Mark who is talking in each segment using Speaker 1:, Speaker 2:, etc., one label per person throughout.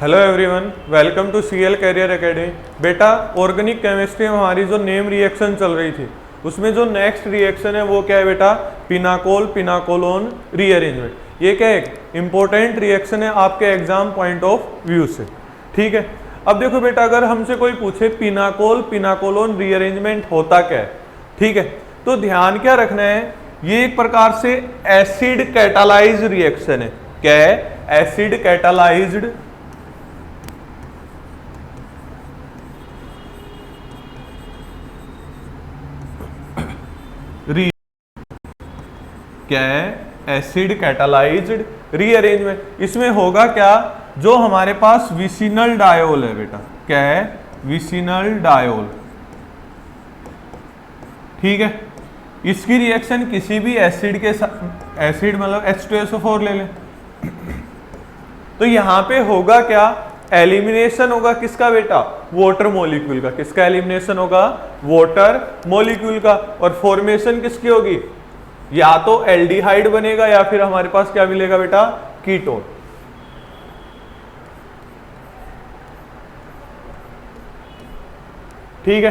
Speaker 1: Hello everyone, welcome to CL career academy. बेटा, organic chemistry में हमारी जो नेम रिएक्शन चल रही थी उसमें जो नेक्स्ट रिएक्शन है वो क्या है बेटा? Pinacol pinacolone rearrangement. ये क्या है? इंपॉर्टेंट रिएक्शन है आपके एग्जाम पॉइंट ऑफ व्यू से। ठीक है, अब देखो बेटा, अगर हमसे कोई पूछे पिनाकोल पिनाकोलोन रीअरेंजमेंट होता क्या है, ठीक है, तो ध्यान क्या रखना है, ये एक प्रकार से एसिड कैटालाइज्ड रिएक्शन है। क्या है? एसिड कैटालाइज्ड क्या है? Acid catalysed rearrangement. इसमें होगा क्या? जो हमारे पास विसिनल डायोल है बेटा, क्या है? Vicinal diol. ठीक है, इसकी रिएक्शन किसी भी एसिड के साथ, एसिड मतलब H2SO4 ले लें, तो यहां पे होगा क्या? एलिमिनेशन होगा किसका बेटा? वाटर मॉलिक्यूल का। किसका एलिमिनेशन होगा? वाटर मॉलिक्यूल का। और फॉर्मेशन किसकी होगी? या तो एल्डिहाइड बनेगा या फिर हमारे पास क्या मिलेगा बेटा? कीटोन। ठीक है,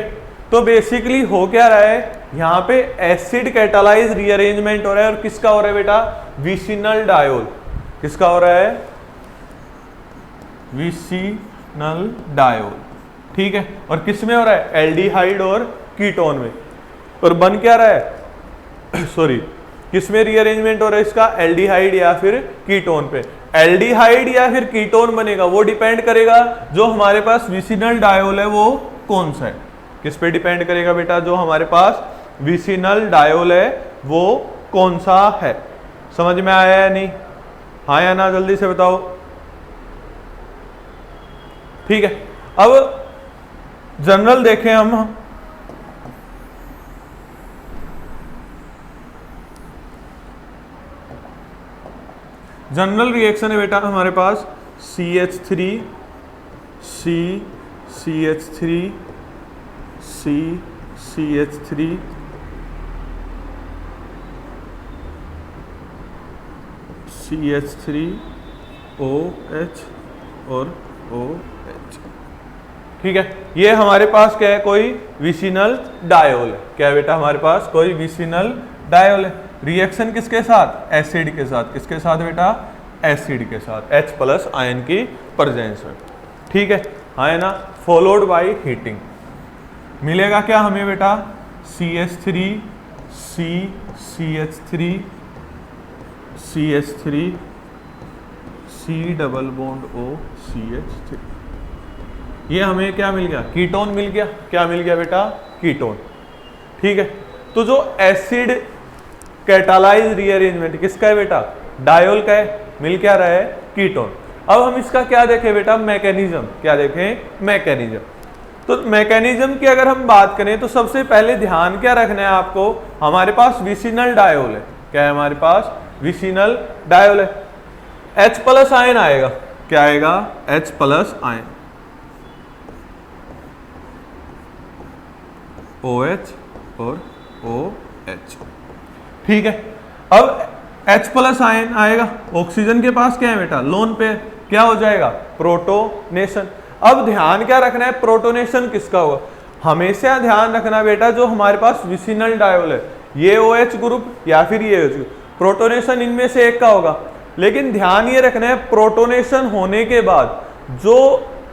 Speaker 1: तो बेसिकली हो क्या रहा है, यहां पे एसिड कैटालाइज रीअरेंजमेंट हो रहा है। और किसका हो रहा है बेटा? Vicinal diol. किसका हो रहा है? Vicinal diol. ठीक है, और किस में हो रहा है? एल्डिहाइड और कीटोन में। और बन क्या रहा है? सॉरी, किसमें रीअरेंजमेंट हो रहा है इसका? एल्डिहाइड या फिर कीटोन पे। एल्डिहाइड या फिर कीटोन बनेगा वो डिपेंड करेगा जो हमारे पास विसिनल डायोल है वो कौन सा है। किस पे डिपेंड करेगा बेटा? जो हमारे पास विसिनल डायोल है वो कौन सा है। समझ में आया या नहीं? हाँ या ना, जल्दी से बताओ। ठीक है, अब जनरल देखें हम। जनरल रिएक्शन है बेटा हमारे पास CH3 C CH3 C CH3 CH3 OH और OH। ठीक है, ये हमारे पास क्या है? कोई विसिनल डायोल है। क्या है बेटा? हमारे पास कोई विसिनल डायोल है। रिएक्शन किसके साथ? एसिड के साथ। किसके साथ बेटा? एसिड के साथ, H+ आयन की प्रेजेंस में। ठीक है, हाँ है ना? Followed by heating. मिलेगा क्या हमें बेटा? CH3 C CH3 CH3 C double bond O CH3। ये हमें क्या मिल गया? कीटोन मिल गया। क्या मिल गया बेटा? कीटोन। ठीक है, तो जो एसिड कैटालाइज रीअरेंजमेंट किसका है बेटा? डायोल का है। मिल क्या रहा है? कीटोन। अब हम इसका क्या देखें बेटा? मैकेनिज्म। क्या देखें? मैकेनिज्म। तो मैकेनिज्म की अगर हम बात करें तो सबसे पहले ध्यान क्या रखना है आपको? हमारे पास विसिनल डायोल है। क्या है हमारे पास? विसिनल डायोल है। H+ आयन आएगा। क्या आएगा? H+ ion. OH और OH। ठीक है, अब H+ आयन आएगा। ऑक्सीजन के पास क्या है बेटा? लोन पे। क्या हो जाएगा? प्रोटोनेशन। अब ध्यान क्या रखना है? प्रोटोनेशन किसका होगा? हमेशा ध्यान रखना बेटा जो हमारे पास विसिनल डायोल है, ये OH ग्रुप या फिर ये OH ग्रुप, प्रोटोनेशन इनमें से एक का होगा। लेकिन ध्यान ये रखना है प्रोटोनेशन होने के बाद जो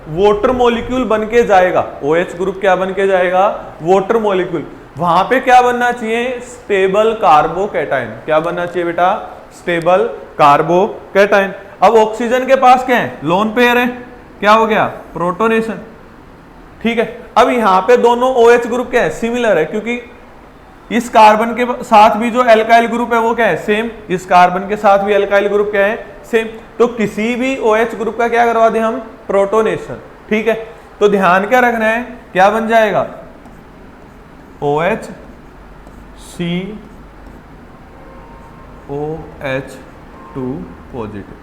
Speaker 1: वाटर मॉलिक्यूल बन के जाएगा, OH ग्रुप क्या बन के जाएगा? Water molecule. वहां पे क्या बनना चाहिए? Stable carbocation. क्या बनना चाहिए बेटा? Stable carbocation. अब ऑक्सीजन के पास क्या है? लोन पेयर है। क्या हो गया? प्रोटोनेशन। ठीक है, अब यहां पे दोनों OH ग्रुप क्या है? सिमिलर है, क्योंकि इस कार्बन के साथ भी जो एल्काइल ग्रुप है वो क्या है? सेम। इस कार्बन के साथ भी एल्काइल ग्रुप क्या है? सेम। तो किसी भी OH ग्रुप का क्या करवा दें हम? प्रोटोनेशन। ठीक है, तो ध्यान क्या रखना है? क्या बन जाएगा? OH C OH2 positive.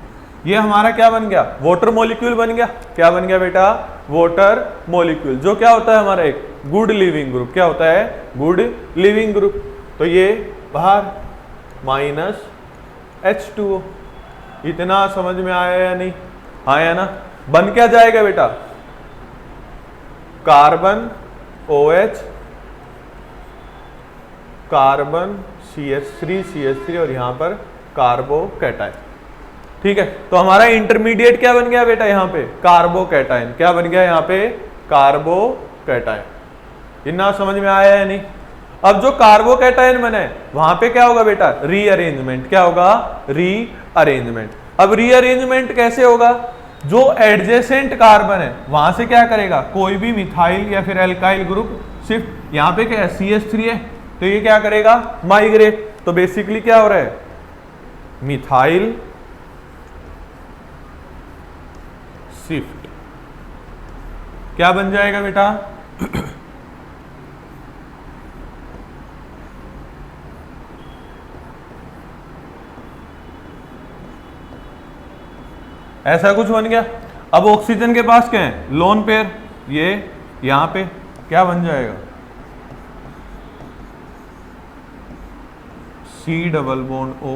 Speaker 1: ये हमारा क्या बन गया? वाटर मॉलिक्यूल बन गया। क्या बन गया बेटा? वाटर मॉलिक्यूल, जो क्या होता है हमारा एक गुड लिविंग ग्रुप। क्या होता है? Good leaving group. तो ये बाहर -H2O। इतना समझ में आया या नहीं? आया ना? बन क्या जाएगा बेटा, कार्बन OH, कार्बन CH3 और यहां पर कार्बोकैटायन। ठीक है, तो हमारा इंटरमीडिएट क्या बन गया बेटा, यहां पे कार्बोकैटायन। क्या बन गया यहां पे, कार्बोकैटायन। इतना समझ में आया है नहीं? अब जो कार्बोकैटायन बने वहां पे क्या होगा बेटा, रीअरेंजमेंट। क्या होगा, रीअरेंजमेंट। अब रीअरेंजमेंट कैसे होगा, जो एडजेसेंट कार्बन है वहां से क्या करेगा, कोई भी मिथाइल या फिर एल्काइल ग्रुप शिफ्ट। यहां पे क्या है, CH3 है, तो ये क्या करेगा, माइग्रेट। तो बेसिकली क्या हो रहा है, मिथाइल शिफ्ट। क्या बन जाएगा बेटा, ऐसा कुछ बन गया। अब ऑक्सीजन के पास क्या है, लोन पेयर, ये यहां पे क्या बन जाएगा, C double bond O,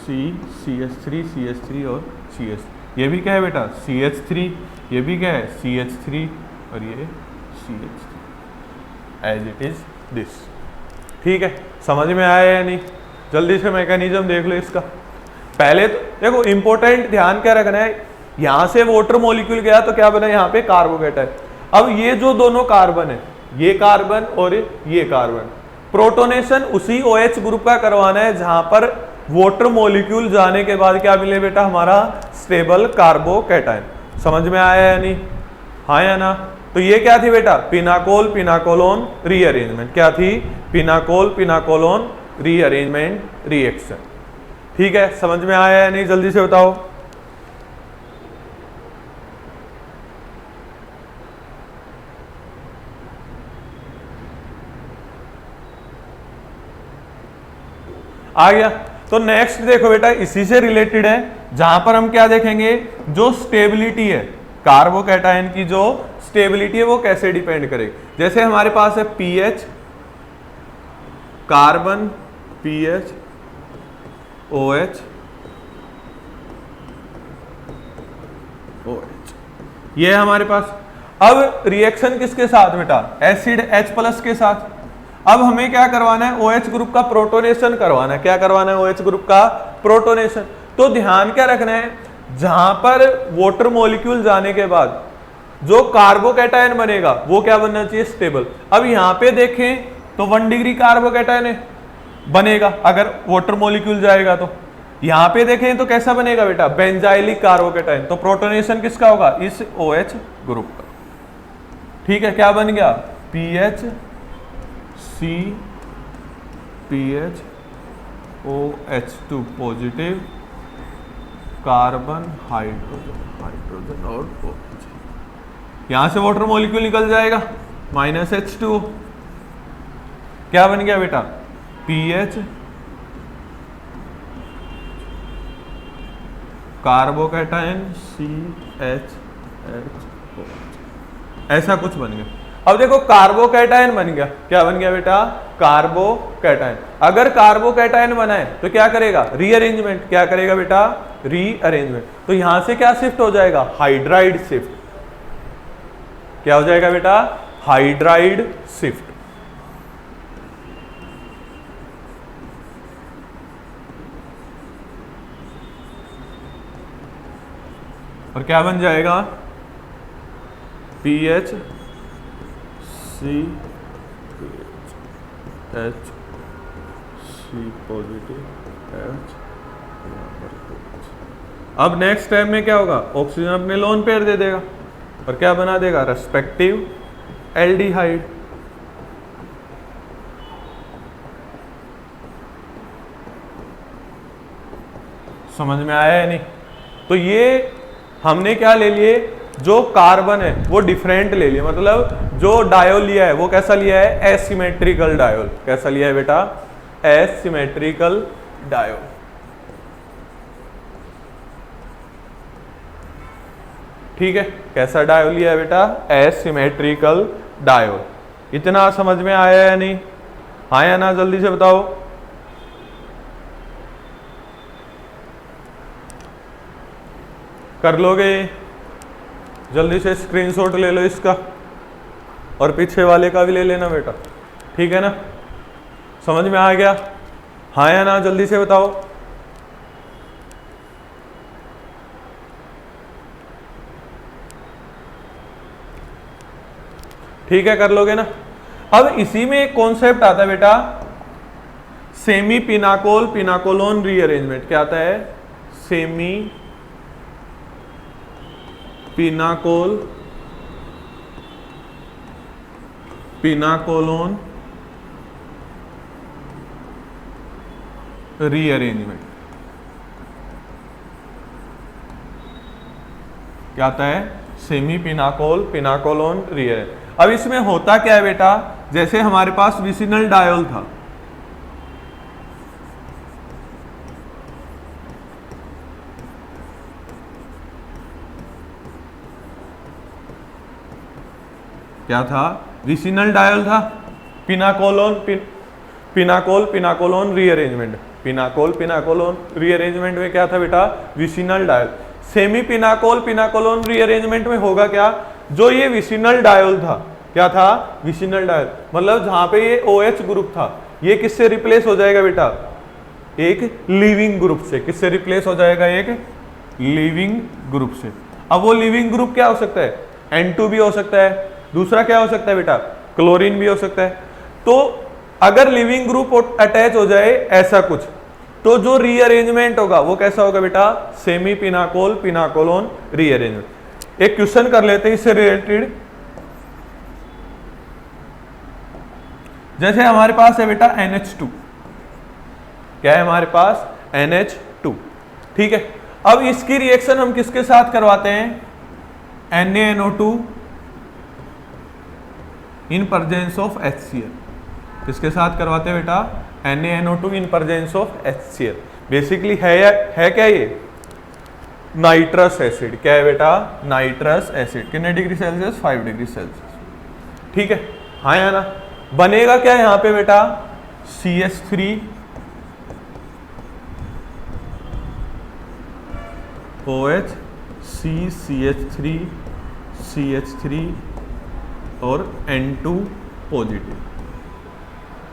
Speaker 1: CH3 और CH। ये भी क्या है बेटा, CH3, ये भी क्या है, CH3 और ये CH3 as it is this. ठीक है, समझ में आया या नहीं? जल्दी से मैकेनिज्म देख लो इसका। पहले तो देखो इंपॉर्टेंट ध्यान क्या रखना है, यहां से वाटर मॉलिक्यूल गया तो क्या बना, यहां पे कार्बोकैटायन। अब ये जो दोनों कार्बन है, ये कार्बन और ये कार्बन, प्रोटोनेशन उसी OH ग्रुप का करवाना है जहां पर वाटर मॉलिक्यूल जाने के बाद क्या मिले बेटा, हमारा स्टेबल कार्बोकैटायन। समझ में आया या नहीं, हाँ या ना? तो ये क्या थी बेटा, पिनाकोल पिनाकोलोन रीअरेंजमेंट। क्या थी, पिनाकोल पिनाकोलोन रीअरेंजमेंट रिएक्शन। ठीक है, समझ में आया या नहीं, जल्दी से बताओ। आ गया? तो नेक्स्ट देखो बेटा, इसी से रिलेटेड है, जहां पर हम क्या देखेंगे, जो स्टेबिलिटी है कार्बोकैटायन की, जो स्टेबिलिटी है वो कैसे डिपेंड करेगी। जैसे हमारे पास है pH, carbon pH OH OH, ये है हमारे पास। अब रिएक्शन किसके साथ बेटा, एसिड H+ के साथ। अब हमें क्या करवाना है, OH ग्रुप का प्रोटोनेशन करवाना है। क्या करवाना है, OH ग्रुप का प्रोटोनेशन। तो ध्यान क्या रखना है, जहां पर वाटर मॉलिक्यूल जाने के बाद जो कार्बोकैटायन बनेगा वो क्या बनना चाहिए, स्टेबल। अब यहां पे देखें तो 1 डिग्री कार्बोकैटायन है, बनेगा अगर वाटर मॉलिक्यूल जाएगा तो। यहां पे देखें तो कैसा बनेगा बेटा, बेंजाइलिक कार्बोकैटायन। तो प्रोटोनेशन किसका होगा, इस OH ग्रुप का। ठीक है, क्या बन गया, PH C PH OH2 positive, carbon hydrogen और OH। यहां से वाटर मॉलिक्यूल निकल जाएगा, -H2O। क्या बन गया बेटा, PH कार्बोकैटायन CHHO, ऐसा कुछ बन गया। अब देखो कार्बोकैटायन बन गया, क्या बन गया बेटा, कार्बोकैटायन। अगर कार्बोकैटायन बना है तो क्या करेगा, रीअरेंजमेंट। क्या करेगा बेटा, रीअरेंजमेंट। तो यहां से क्या शिफ्ट हो जाएगा, हाइड्राइड शिफ्ट। क्या हो जाएगा बेटा, हाइड्राइड शिफ्ट। और क्या बन जाएगा, PH C H C positive H। अब नेक्स्ट स्टेप में क्या होगा, ऑक्सीजन अपने लोन पेयर दे देगा और क्या बना देगा, रेस्पेक्टिव एल्डिहाइड। समझ में आया है नहीं? तो ये हमने क्या ले लिए, जो कार्बन है वो डिफरेंट ले लिया, मतलब जो डायोल लिया है वो कैसा लिया है, एसिमेट्रिकल डायोल। कैसा लिया है बेटा, एसिमेट्रिकल डायोल। ठीक है, कैसा डायोल लिया है बेटा, एसिमेट्रिकल डायोल। इतना समझ में आया या नहीं, हाँ या ना, जल्दी से बताओ। कर लोगे? जल्दी से स्क्रीनशॉट ले लो इसका, और पीछे वाले का भी ले लेना बेटा, ठीक है ना? समझ में आ गया? हाँ या ना, जल्दी से बताओ। ठीक है, कर लोगे ना? अब इसी में एक कॉन्सेप्ट आता है बेटा, सेमी पिनाकोल पिनाकोलोन रीअरेंजमेंट। क्या आता है? Semi pinacol pinacolone rearrangement. क्या आता है? Semi pinacol pinacolone rearrangement. अब इसमें होता क्या है बेटा, जैसे हमारे पास विसिनल डायोल था, क्या था? विसिनल डायोल था, pinacolone pinacol pinacolone rearrangement, pinacol pinacolone rearrangement में क्या था बेटा? Vicinal diol. Semi pinacol pinacolone rearrangement में होगा क्या? जो ये विसिनल डायोल था, क्या था? विसिनल डायोल, मतलब जहां पे ये OH ग्रुप था, ये किससे रिप्लेस हो जाएगा बेटा? एक लिविंग ग्रुप से। किससे रिप्लेस हो जाएगा? एक लिविंग ग्रुप से। अब वो लिविंग ग्रुप क्या हो सकता है? N2 भी हो सकता है, दूसरा क्या हो सकता है बेटा? क्लोरीन भी हो सकता है। तो अगर लिविंग ग्रुप अटैच हो जाए ऐसा कुछ, तो जो रीअरेंजमेंट होगा वो कैसा होगा बेटा? Semi pinacol pinacolone rearrangement. एक क्वेश्चन कर लेते हैं इससे रिलेटेड। जैसे हमारे पास है बेटा NH2, क्या है हमारे पास? NH2, ठीक है। अब इसकी रिएक्शन हम किसके साथ करवाते हैं? NaNO2 in presence of HCl। किसके साथ करवाते हैं बेटा? NaNO2 in presence of HCl। Basically है क्या ये? Nitrous acid. क्या है बेटा? Nitrous acid. कितने डिग्री सेल्सियस? 5 डिग्री सेल्सियस, ठीक है। हाँ या ना? बनेगा क्या यहाँ पे बेटा? CH3 OH CH3 CH3 और N2 पॉजिटिव।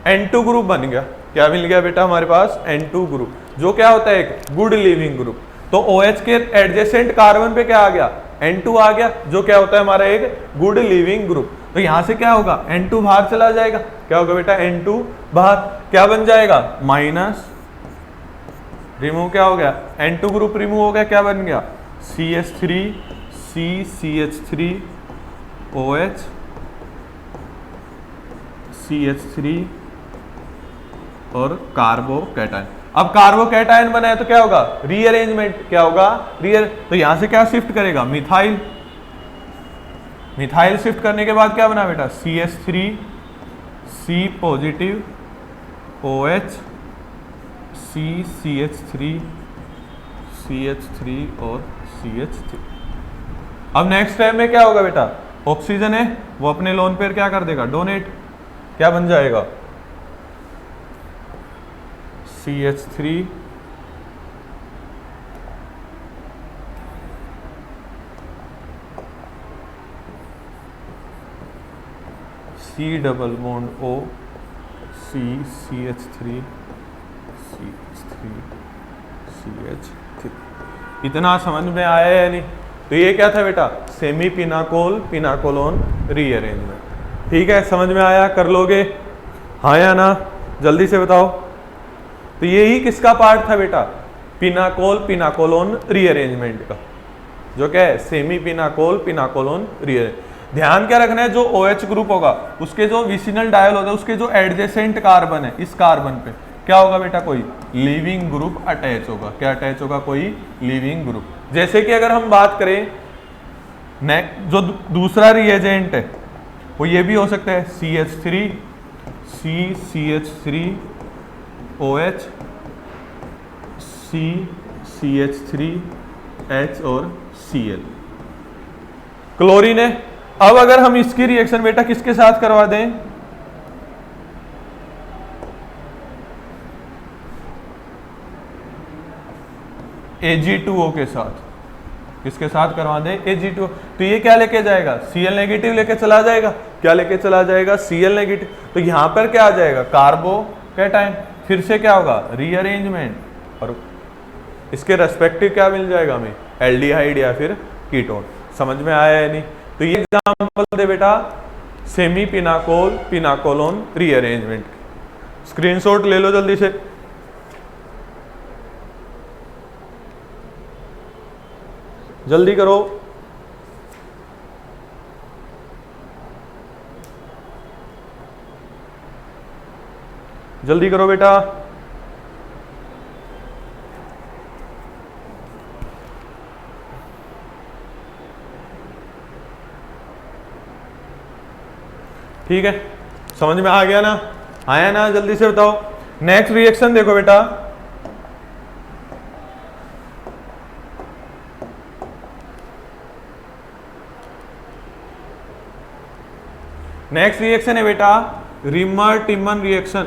Speaker 1: N2 ग्रुप बन गया। क्या मिल गया बेटा हमारे पास? N2 ग्रुप, जो क्या होता है? एक गुड लिविंग ग्रुप। तो OH के एडजेसेंट कार्बन पे क्या आ गया? N2 आ गया, जो क्या होता है हमारा? एक गुड लिविंग ग्रुप। तो यहां से क्या होगा? N2 बाहर चला जाएगा। क्या होगा बेटा? N2 बाहर, क्या बन जाएगा? माइनस, रिमूव क्या हो गया? N2 ग्रुप रिमूव हो गया, क्या बन गया? CH3 CH3 OH CH3 और कार्बोकैटायन। अब कार्बोकैटायन बना है तो क्या होगा? रीअरेंजमेंट। क्या होगा? तो यहां से क्या शिफ्ट करेगा? मिथाइल। मिथाइल शिफ्ट करने के बाद क्या बना बेटा? CH3 C positive OH CH3 CH3 और CH3। अब नेक्स्ट टाइम में क्या होगा बेटा? ऑक्सीजन है, वो अपने लोन पेयर क्या कर देगा? डोनेट। क्या बन जाएगा? CH3 C double bond O CH3 CH3। इतना समझ में आया है या नहीं? तो ये क्या था बेटा? Semi pinacol pinacolone rearrangement. ठीक है, समझ में आया? कर लोगे? हाँ या ना? जल्दी से बताओ। तो यही किसका पार्ट था बेटा? पिनाकोल पिनाकोलोन रीअरेंजमेंट का, जो क्या है? Semi pinacol pinacolone rearrangement. ध्यान क्या रखना है? जो OH ग्रुप होगा उसके जो विसिनल डायल होता है, उसके जो एडजेसेंट कार्बन है, इस कार्बन पे क्या होगा बेटा? कोई लिविंग ग्रुप अटैच होगा। क्या अटैच होगा? कोई लिविंग ग्रुप। जैसे कि अगर हम बात करें जो दूसरा रिएजेंट है, वो ये भी हो सकता है CH3 CH3 OH CH3 H और Cl। क्लोरीन है। अब अगर हम इसकी रिएक्शन बेटा किसके साथ करवा दें? Ag2O के साथ। किसके साथ करवा दे, Ag2। तो ये क्या लेके जाएगा, Cl नेगेटिव लेके चला जाएगा। क्या लेके चला जाएगा, Cl नेगेटिव। तो यहाँ पर क्या आ जाएगा, कार्बोकैटायन। फिर से क्या होगा, रीअरेंजमेंट, और इसके रेस्पेक्टिव क्या मिल जाएगा हमें, एल्डिहाइड या फिर कीटोन। समझ में आया है नहीं? तो ये एग्जांपल दे बेटा semi pinacol pinacolone rearrangement. Screenshot ले लो जल्दी से। जल्दी करो। जल्दी करो बेटा। ठीक है, समझ में आ गया ना, आया ना, जल्दी से बताओ। नेक्स्ट रिएक्शन देखो बेटा, नेक्स्ट रिएक्शन है बेटा reamer Tiemann reaction.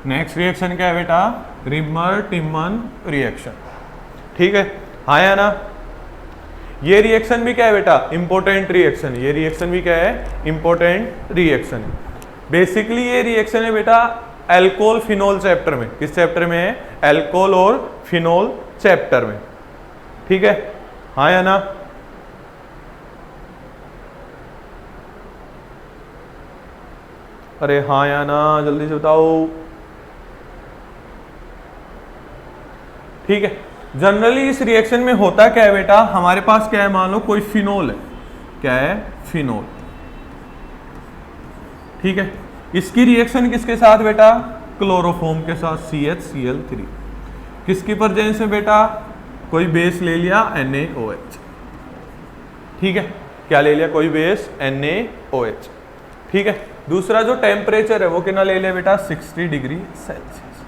Speaker 1: Next reaction क्या है बेटा, रिमर टिमन रिएक्शन। ठीक है, आया ना। ये रिएक्शन भी क्या है बेटा, इंपॉर्टेंट रिएक्शन। ये रिएक्शन भी क्या है, इंपॉर्टेंट रिएक्शन है। बेसिकली ये रिएक्शन है बेटा एल्कोहल फिनोल चैप्टर में। किस चैप्टर में है, एल्कोहल और फिनोल चैप्टर में। ठीक है, हाँ या ना। अरे हाँ या ना, जल्दी से बताओ। ठीक है, जनरली इस रिएक्शन में होता क्या है बेटा, हमारे पास क्या है, मान लो कोई फिनोल है। क्या है, फिनोल। ठीक है, इसकी रिएक्शन किसके साथ बेटा, क्लोरोफॉर्म के साथ, CHCl3। किसकी प्रेजेंस में बेटा, कोई बेस ले लिया NaOH। ठीक है, क्या ले लिया, कोई बेस NaOH। ठीक है, दूसरा जो टेम्परेचर है वो कितना ले लिया बेटा, 60 डिग्री सेल्सियस।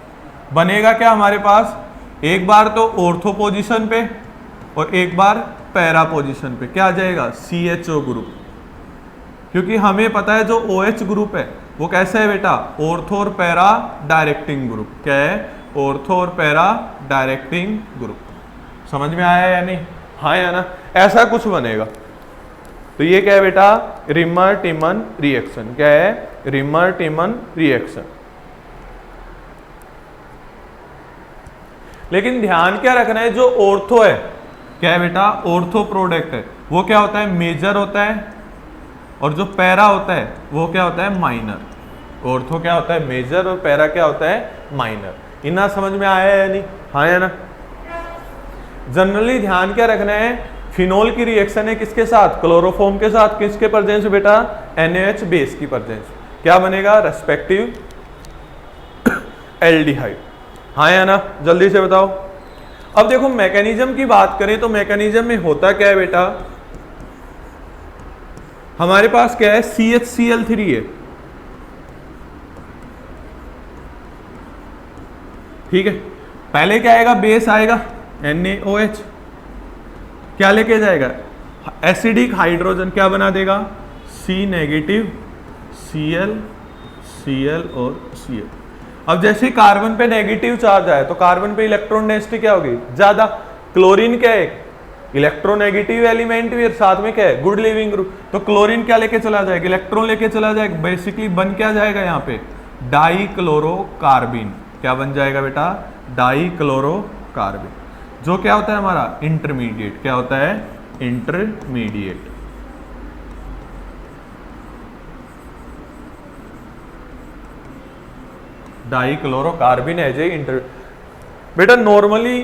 Speaker 1: बनेगा क्या हमारे पास, एक बार तो ऑर्थो पोजीशन पे और एक बार पैरा पोजीशन पे। क्या आ जाएगा, CHO ग्रुप। क्योंकि हमें पता है जो OH ग्रुप है वो कैसा है बेटा, ऑर्थो और पैरा डायरेक्टिंग ग्रुप। क्या है, ऑर्थो और पैरा डायरेक्टिंग ग्रुप। समझ में आया या नहीं, हाँ या ना। ऐसा कुछ बनेगा। तो ये क्या है बेटा, रिमर टिमन रिएक्शन। क्या है, रिमर टिमन रिएक्शन। लेकिन ध्यान क्या रखना है, जो ऑर्थो है, क्या है बेटा, ऑर्थो प्रोडक्ट है, वो क्या होता है, मेजर होता है। और जो पैरा होता है वो क्या होता है, माइनर। ऑर्थो क्या होता है, मेजर, और पैरा क्या होता है, माइनर। इतना समझ में आया या नहीं, हाँ या ना। जनरली ध्यान क्या रखना है, फिनोल की रिएक्शन है किसके साथ, क्लोरोफॉर्म के साथ। किसके प्रेजेंस में बेटा, NaOH बेस की प्रेजेंस। क्या बनेगा, रेस्पेक्टिव एल्डिहाइड। हाँ या ना, जल्दी से बताओ। अब देखो मैकेनिज्म की बात करें तो मैकेनिज्म में होता क्या है बेटा, हमारे पास क्या है, CHCl3 है। ठीक है, पहले क्या आएगा, बेस आएगा NaOH। क्या लेके जाएगा, एसिडिक हाइड्रोजन। क्या बना देगा, C नेगेटिव, Cl, Cl और Cl। अब जैसे कार्बन पे नेगेटिव चार्ज आया तो कार्बन पे इलेक्ट्रॉन डेंसिटी क्या होगी, ज्यादा। क्लोरीन क्या है, इलेक्ट्रोनेगेटिव एलिमेंट भी, साथ में क्या है, गुड लिविंग ग्रुप। तो क्लोरीन क्या लेके चला जाएगा, इलेक्ट्रॉन लेके चला जाएगा। बेसिकली बन क्या जाएगा यहाँ पे, डाइक्लोरोकार्बिन। क्या बन जाएगा बेटा, डाइक्लोरोकार्बिन, जो क्या होता है हमारा इंटरमीडिएट। क्या होता है, इंटरमीडिएट। डाइक्लोरोकार्बिन है जे इंटर। बेटा नॉर्मली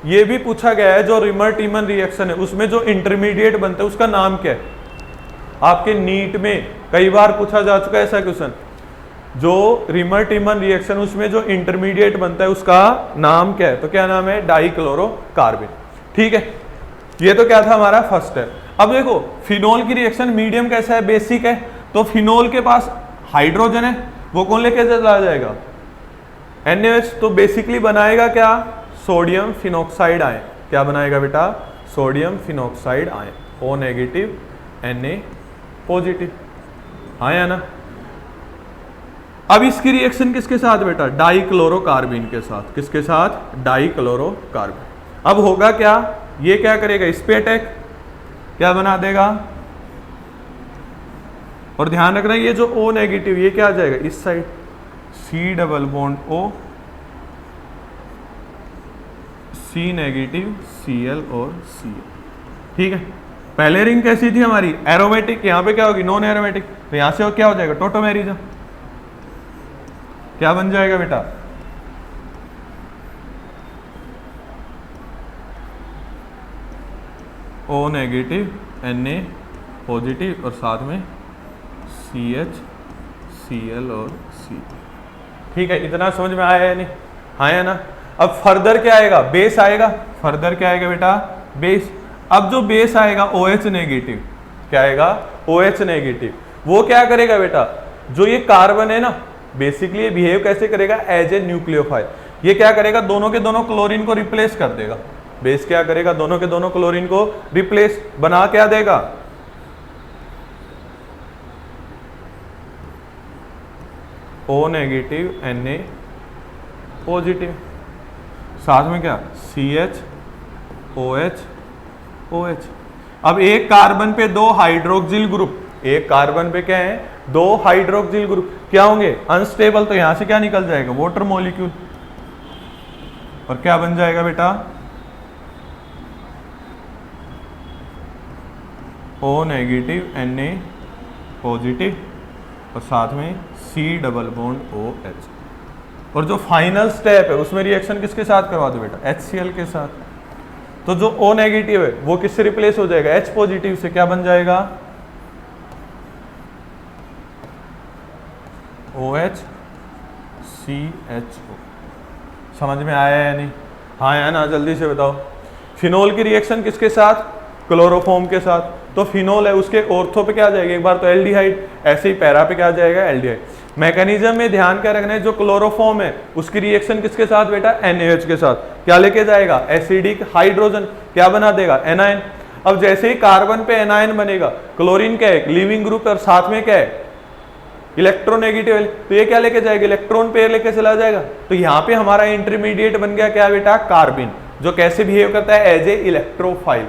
Speaker 1: ये भी पूछा गया है, जो रिमर टिमन रिएक्शन है उसमें जो इंटरमीडिएट बनता है उसका नाम क्या है। आपके नीट में कई बार पूछा जा चुका है ऐसा क्वेश्चन। जो रिमर टिमन रिएक्शन उसमें जो इंटरमीडिएट बनता है उसका नाम क्या है, तो क्या नाम है, डाइक्लोरोकार्बिन। ठीक है, ये तो क्या था हमारा फर्स्ट है। अब देखो फिनोल की रिएक्शन मीडियम कैसा है, बेसिक है। तो फिनोल के पास हाइड्रोजन है, वो कौन लेके चला जाएगा, NaOH। तो बेसिकली बनाएगा क्या, सोडियम फिनॉक्साइड आयन। क्या बनाएगा बेटा, sodium phenoxide ion, O negative Na positive, आया ना। अब इसकी रिएक्शन किसके साथ बेटा, डाइक्लोरोकार्बिन के साथ, किसके साथ, डाइक्लोरोकार्बिन। अब होगा क्या, ये क्या करेगा, इस पे अटैक क्या बना देगा, और ध्यान रखना ये जो O नेगेटिव ये क्या आ जाएगा इस side, C double bond O, C negative Cl और Cl, ठीक है। पहले रिंग कैसी थी हमारी, एरोमेटिक, यहाँ पे क्या होगी नॉन एरोमेटिक, तो यहां से क्या हो जाएगा टोटोमेरिज्म, क्या बन जाएगा बेटा, O नेगेटिव Na पॉजिटिव और साथ में CH Cl और C, ठीक है। इतना समझ में आया है नहीं, आया ना। अब फर्दर क्या आएगा, बेस आएगा, फर्दर क्या आएगा बेटा, बेस। अब जो बेस आएगा OH नेगेटिव, क्या आएगा OH नेगेटिव, वो क्या करेगा बेटा, जो ये कार्बन है ना, बेसिकली ये बिहेव कैसे करेगा, एज ए न्यूक्लियोफाइल। ये क्या करेगा, दोनों के दोनों क्लोरीन को रिप्लेस कर देगा। बेस क्या करेगा, दोनों के दोनों क्लोरीन को रिप्लेस बना क्या देगा, O नेगेटिव Na पॉजिटिव, साथ में क्या CH OH OH। अब एक कार्बन पे दो हाइड्रोक्सिल ग्रुप, एक कार्बन पे क्या है, दो हाइड्रोक्सिल ग्रुप, क्या होंगे अनस्टेबल, तो यहां से क्या निकल जाएगा, वाटर मॉलिक्यूल, और क्या बन जाएगा बेटा, O नेगेटिव Na पॉजिटिव और साथ में C डबल बॉन्ड OH। और जो फाइनल स्टेप है उसमें रिएक्शन किसके साथ करवा दो बेटा, HCl के साथ। तो जो O नेगेटिव है वो किससे रिप्लेस हो जाएगा, H पॉजिटिव से, क्या बन जाएगा OH CHO। समझ में आया या नहीं, हाँ या ना, जल्दी से बताओ। फिनोल की रिएक्शन किसके साथ, क्लोरोफॉर्म के साथ, तो फिनोल है उसके ऑर्थो पे क्या आ जाएगा, एक बार तो एल्डिहाइड, ऐसे ही पैरा पे क्या आ जाएगा एल्डिहाइड। मैकेनिज्म में ध्यान क्या रखना है, जो क्लोरोफॉर्म है उसकी रिएक्शन किसके साथ बेटा, NaOH के साथ, क्या लेके जाएगा, एसिडिक हाइड्रोजन, क्या बना देगा एनायन। अब जैसे ही कार्बन पे एनायन बनेगा, क्लोरीन क्या है लिविंग ग्रुप और साथ में क्या है इलेक्ट्रोनेगेटिव, तो ये क्या लेके जाएगा, इलेक्ट्रॉन पेयर लेके चला जाएगा। तो यहाँ पे हमारा इंटरमीडिएट बन गया क्या बेटा, कार्बिन, जो कैसे बिहेव करता है, एज ए इलेक्ट्रोफाइल,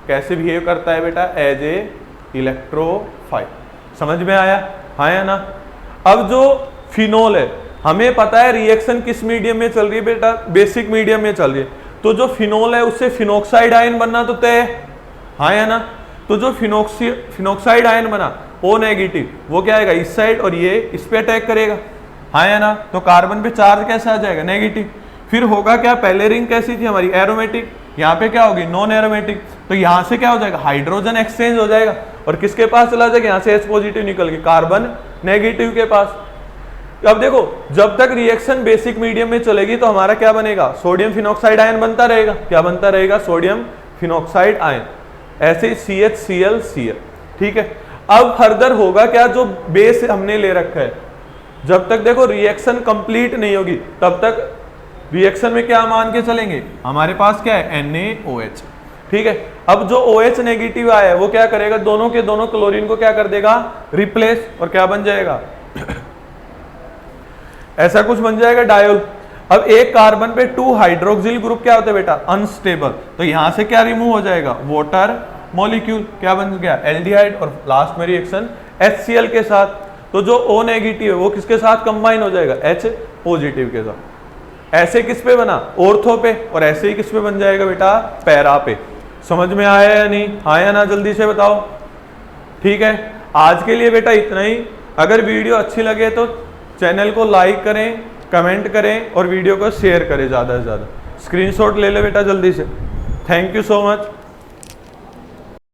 Speaker 1: कैसे बिहेव करता है बेटा, एज ए इलेक्ट्रोफाइल। समझ में आया, हाँ या ना। अब जो फिनोल है, हमें पता है रिएक्शन किस मीडियम में चल रही है बेटा, बेसिक मीडियम में चल रही है, तो जो फिनोल है उससे फिनोक्साइड आयन बनना तो तय है, हाँ या ना। तो जो फिनोक्साइड आयन बना O नेगेटिव, वो क्या आएगा इस साइड और ये इस पे अटैक करेगा, हाँ या ना। तो कार्बन पे चार्ज कैसे आ जाएगा, नेगेटिव। फिर होगा क्या, पहले रिंग कैसी थी हमारी एरोमेटिक, यहाँ पे क्या होगी नॉन एरोमेटिक, तो यहाँ से क्या हो जाएगा हाइड्रोजन एक्सचेंज हो जाएगा और किसके पास चला जाएगा, यहाँ से H पॉजिटिव निकल के कार्बन नेगेटिव के पास। अब देखो जब तक रिएक्शन बेसिक मीडियम में चलेगी तो हमारा क्या बनेगा, सोडियम फिनॉक्साइड आयन बनता रहेगा, क्या बनता रहेगा, सोडियम फिनॉक्साइड आयन, ऐसे ही CHCl Cl, ठीक है। अब फर्दर होगा क्या, जो बेस हमने ले रखा है, जब तक देखो रिएक्शन कंप्लीट नहीं होगी तब तक रिएक्शन में क्या मान के चलेंगे, हमारे पास क्या है NaOH, ठीक है। अब जो OH नेगेटिव आया है वो क्या करेगा, दोनों के दोनों क्लोरीन को क्या कर देगा रिप्लेस, और क्या बन जाएगा ऐसा कुछ बन जाएगा डायोल। अब एक कार्बन पे 2 हाइड्रोक्सिल ग्रुप क्या होते हैं बेटा, अनस्टेबल, तो यहां से क्या रिमूव हो जाएगा, वाटर मॉलिक्यूल, क्या बन गया एल्डिहाइड, और लास्ट में रिएक्शन HCl के साथ। तो जो O नेगेटिव है वो किसके साथ कंबाइन हो जाएगा, H पॉजिटिव के साथ। ऐसे किस पे बना, ऑर्थो पे, और ऐसे ही किस पे बन जाएगा बेटा, पैरा पे। समझ में आया या नहीं, हाँ या ना, जल्दी से बताओ, ठीक है। आज के लिए बेटा इतना ही। अगर वीडियो अच्छी लगे तो चैनल को लाइक करें, कमेंट करें और वीडियो को शेयर करें ज़्यादा से ज़्यादा। स्क्रीनशॉट ले ले बेटा जल्दी से। Thank you so much.